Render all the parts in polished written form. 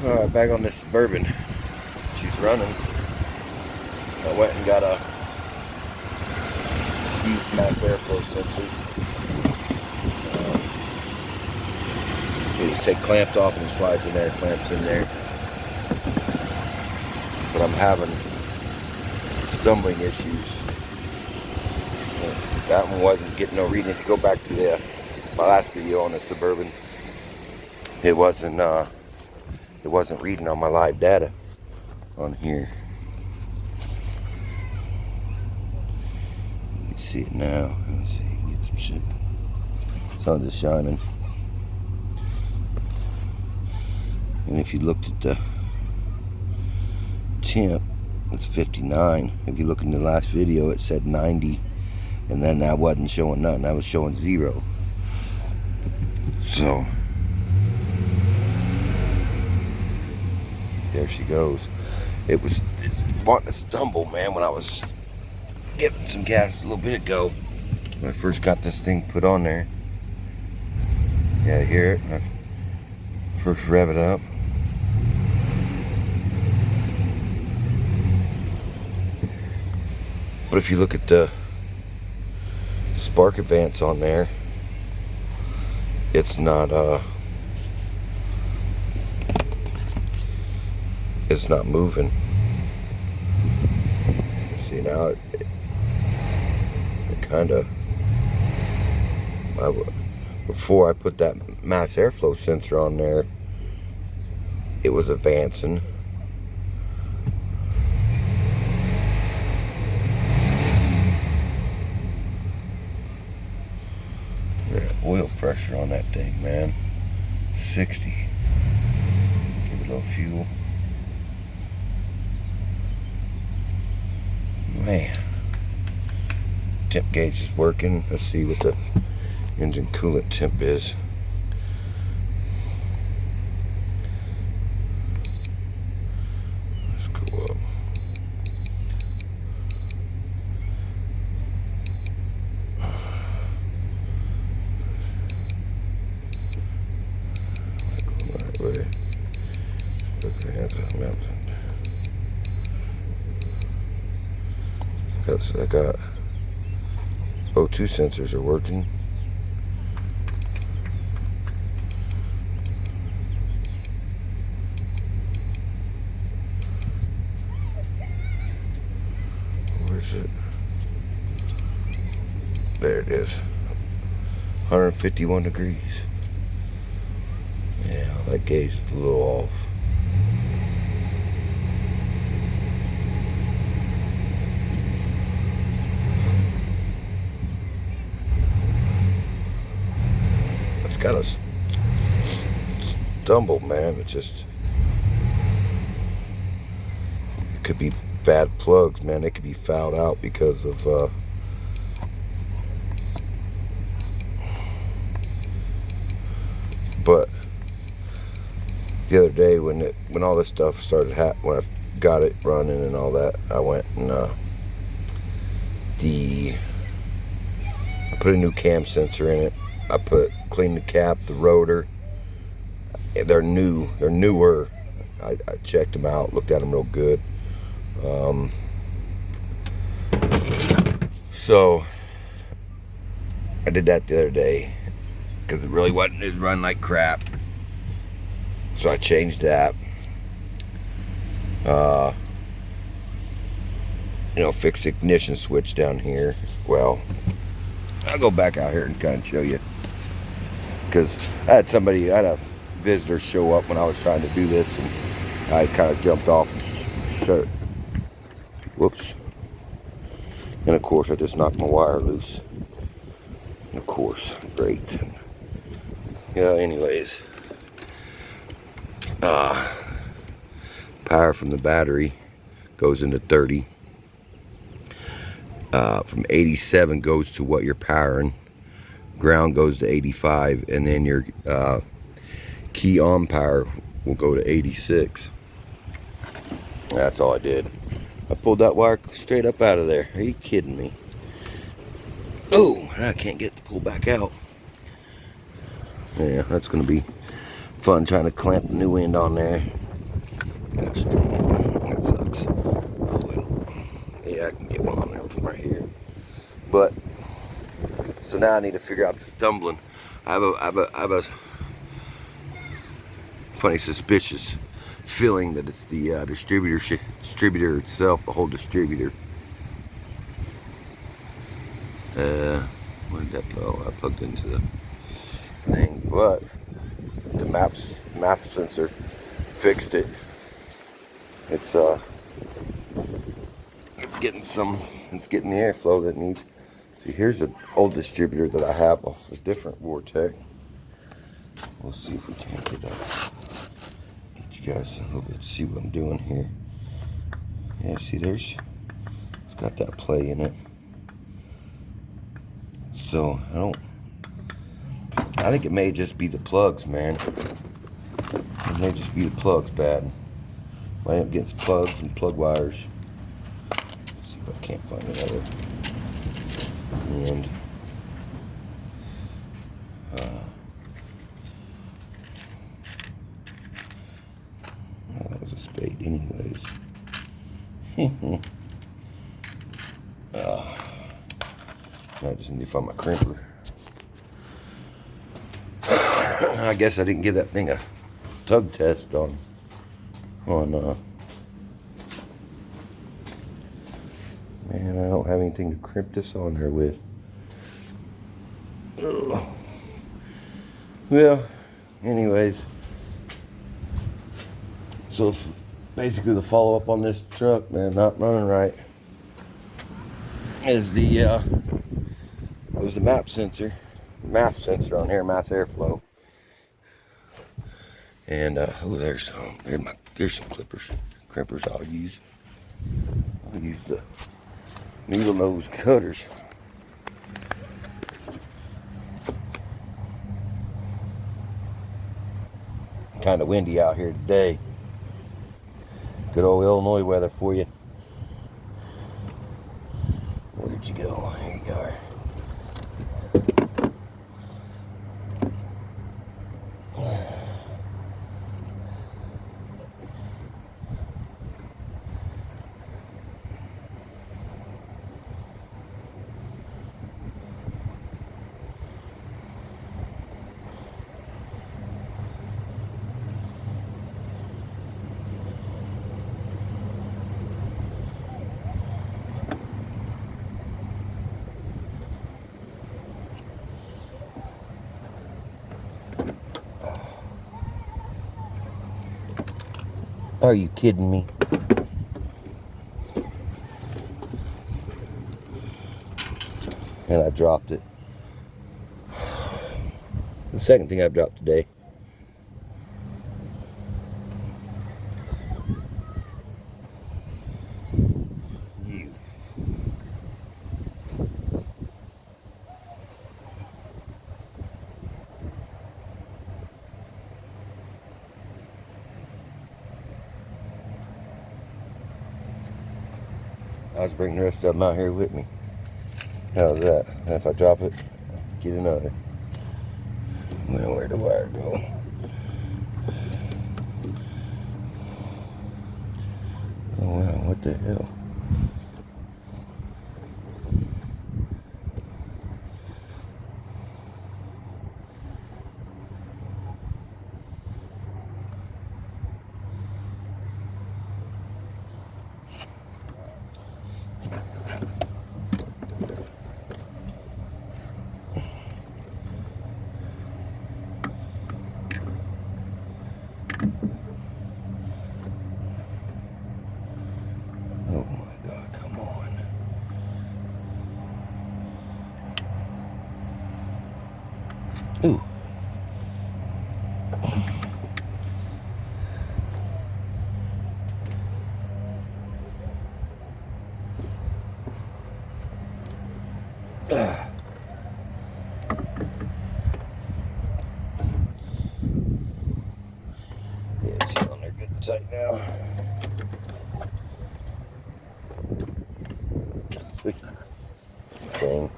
Alright, back on this Suburban. She's running. I went and got a used mass airflow sensor. You just take clamps off and it slides in there, clamps in there. But I'm having stumbling issues. That one wasn't getting no reading. If you go back to my last video on the Suburban, it wasn't reading on my live data on here. You can see it now. Let me see, get some shit. Sun's just shining. And if you looked at the temp, it's 59. If you look in the last video, it said 90. And then that wasn't showing nothing. That was showing 0. So there she goes. It's wanting to stumble, man, when I was giving some gas a little bit ago. When I first got this thing put on there. Yeah, I hear it. When I first rev it up. But if you look at the spark advance on there, it's not moving. See now it kind of, before I put that mass airflow sensor on there, it was advancing. Oil pressure on that thing, man. 60. Give it a little fuel. Man. Temp gauge is working. Let's see what the engine coolant temp is. Let's go up. I got O2 sensors are working. Where's it? There it is. 151 degrees. Yeah, that gauge is a little off. Got a stumble, man. It could be bad plugs, man. They could be fouled out because of but the other day when all this stuff started when I got it running and all that, I went and I put a new cam sensor in it. I cleaned the cap, the rotor. They're new. They're newer. I checked them out, looked at them real good. So I did that the other day because it really wasn't. It was running like crap. So I changed that. Fixed the ignition switch down here. Well, I'll go back out here and kind of show you. Because I had a visitor show up when I was trying to do this, and I kind of jumped off and shut it. Whoops. And of course I just knocked my wire loose. And of course, great. Yeah, anyways. Power from the battery goes into 30. From 87 goes to what you're powering. Ground goes to 85, and then your key on power will go to 86. That's all I did. I pulled that wire straight up out of there. Are you kidding me? Oh, I can't get it to pull back out. Yeah, that's going to be fun trying to clamp the new end on there. Gosh dang, that sucks. Oh well. Yeah, I can get one on there from right here. But so now I need to figure out this tumbling. I have a funny suspicious feeling that it's the distributor itself, the whole distributor. Where did that go? I plugged into the thing, but the map sensor fixed it. It's it's getting the airflow that it needs. See, here's an old distributor that I have off a different Vortex. We'll see if we can't get you guys a little bit, see what I'm doing here. Yeah, see, it's got that play in it. So I think it may just be the plugs, man. It may just be the plugs bad. Might end up getting some plugs and plug wires. Let's see if I can't find another end. Oh, that was a spade anyways. I just need to find my crimper. I guess I didn't give that thing a tug test on man, I don't have anything to crimp this on there with. Ugh. Well, anyways, so basically the follow-up on this truck, man, not running right, is was the map sensor on here, mass airflow. And there's some crimpers I'll use. I'll use the needle nose cutters. Kind of windy out here today. Good old Illinois weather for you. Where'd you go? Here you are. Are you kidding me? And I dropped it. The second thing I've dropped today. I was bringing the rest of them out here with me. How's that? And if I drop it, get another. Well, where'd the wire go? Oh wow, what the hell? Oh my God, come on. Ooh. Yeah, it's on there good and tight now. Thing.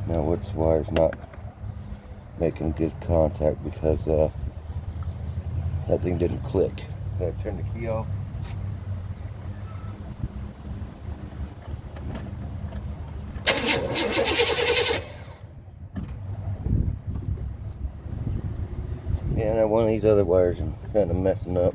Now which wire's not making good contact because that thing didn't click. Did I turn the key off? Yeah, now one of these other wires is kind of messing up.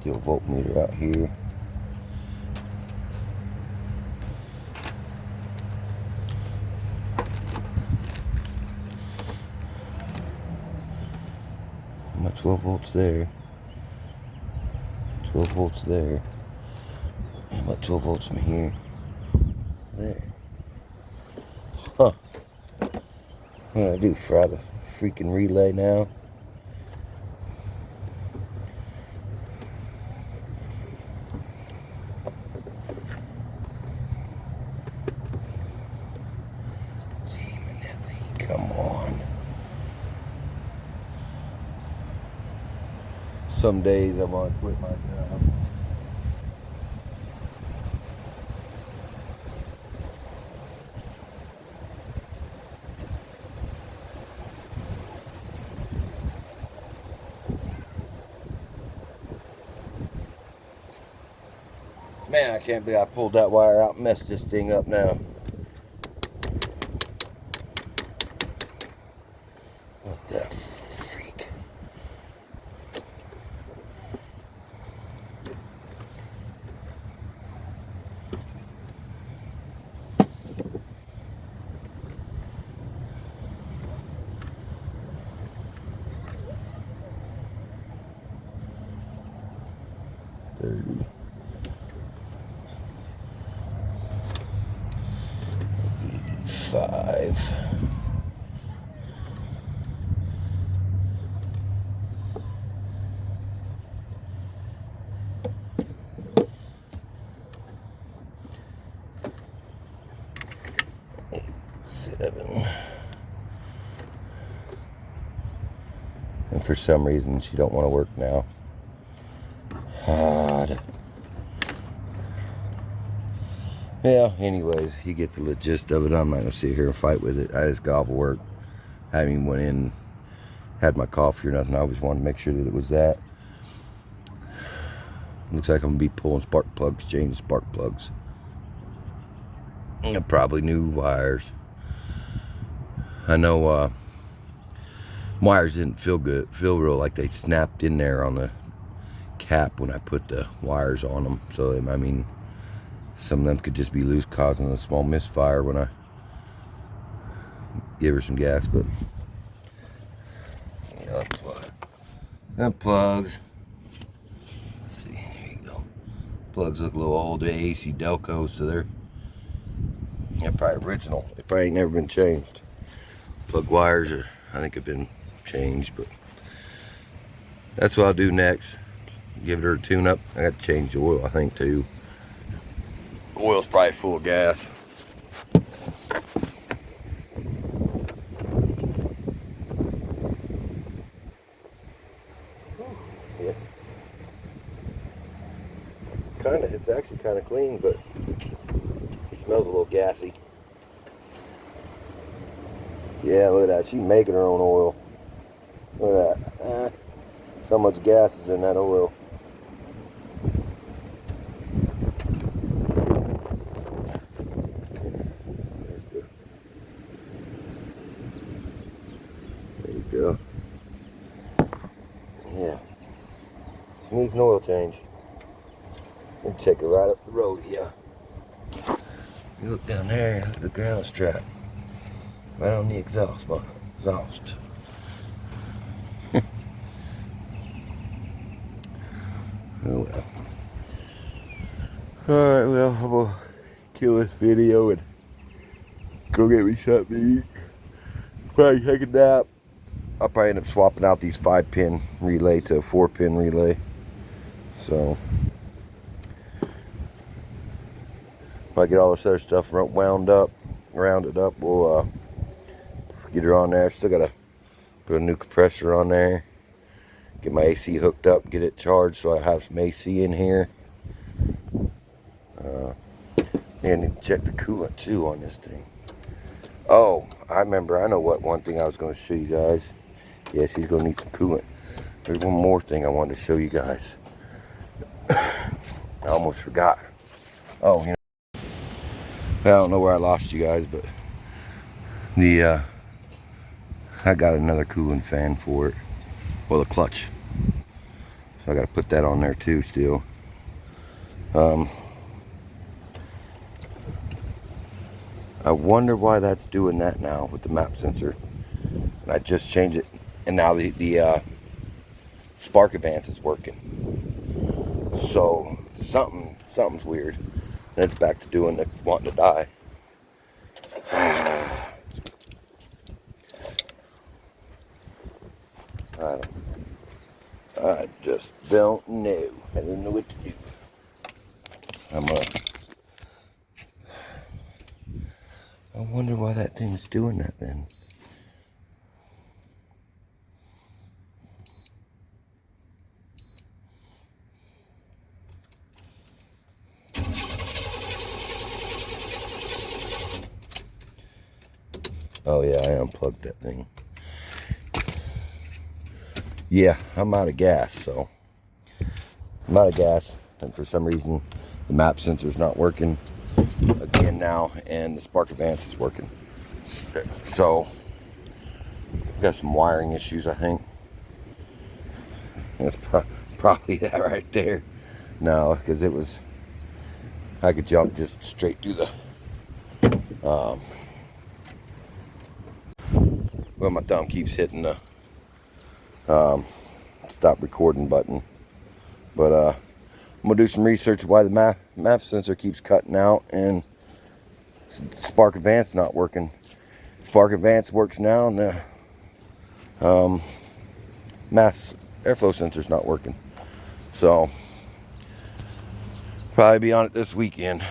Do a voltmeter out here. My 12 volts there. 12 volts there. And my 12 volts from here. There. Huh. What do I do? Fry the freaking relay now? Come on. Some days I want to quit my job. Man, I can't believe I pulled that wire out and messed this thing up now. What the freak? $35. And for some reason she don't want to work now. God. Yeah, anyways, you get the gist of it. I'm not gonna sit here and fight with it. I just got off of work. I haven't even went in, had my coffee or nothing. I always wanted to make sure that it was that. Looks like I'm gonna be pulling spark plugs, changing spark plugs. And probably new wires. I know wires didn't feel real like they snapped in there on the cap when I put the wires on them. So I mean, some of them could just be loose, causing a small misfire when I give her some gas. But yeah, that plugs. Let's see, there you go. Plugs look a little old. They're AC Delco, so they're probably original. They probably ain't never been changed. Plug wires are, I think, have been changed, but that's what I'll do next. Give her a tune-up. I got to change the oil, I think, too. Oil's probably full of gas. Yeah. It's actually kind of clean, but it smells a little gassy. Yeah, look at that. She's making her own oil. Look at that. So much gas is in that oil. There you go. Yeah. She needs an oil change. And take her right up the road here. You look down there, look at the ground strap. Right on the exhaust. Oh well. Alright, well, I'm gonna kill this video and go get me something to eat. Probably take a nap. I'll probably end up swapping out these 5-pin relay to a 4-pin relay. So if I get all this other stuff rounded up, we'll get her on there. Still gotta put a new compressor on there, get my AC hooked up, get it charged so I have some AC in here. And need to check the coolant too on this thing. Oh, I know what one thing I was going to show you guys. Yeah, she's going to need some coolant. There's one more thing I wanted to show you guys. I almost forgot. Oh, you know, I don't know where I lost you guys, but I got another cooling fan for it. Well, a clutch. So I got to put that on there too still. I wonder why that's doing that now with the map sensor. And I just changed it, and now the spark advance is working. So something's weird, and it's back to wanting to die. I just don't know. I don't know what to do. I wonder why that thing's doing that then. Oh yeah, I unplugged that thing. Yeah, I'm out of gas, so I'm out of gas, and for some reason the map sensor's not working again now, and the spark advance is working. So got some wiring issues, I think. That's probably that right there. No, because I could jump just straight through the well, my thumb keeps hitting the stop recording button. But I'm gonna do some research why the map sensor keeps cutting out and spark advance not working. Spark advance works now, and the mass airflow sensor's not working. So probably be on it this weekend.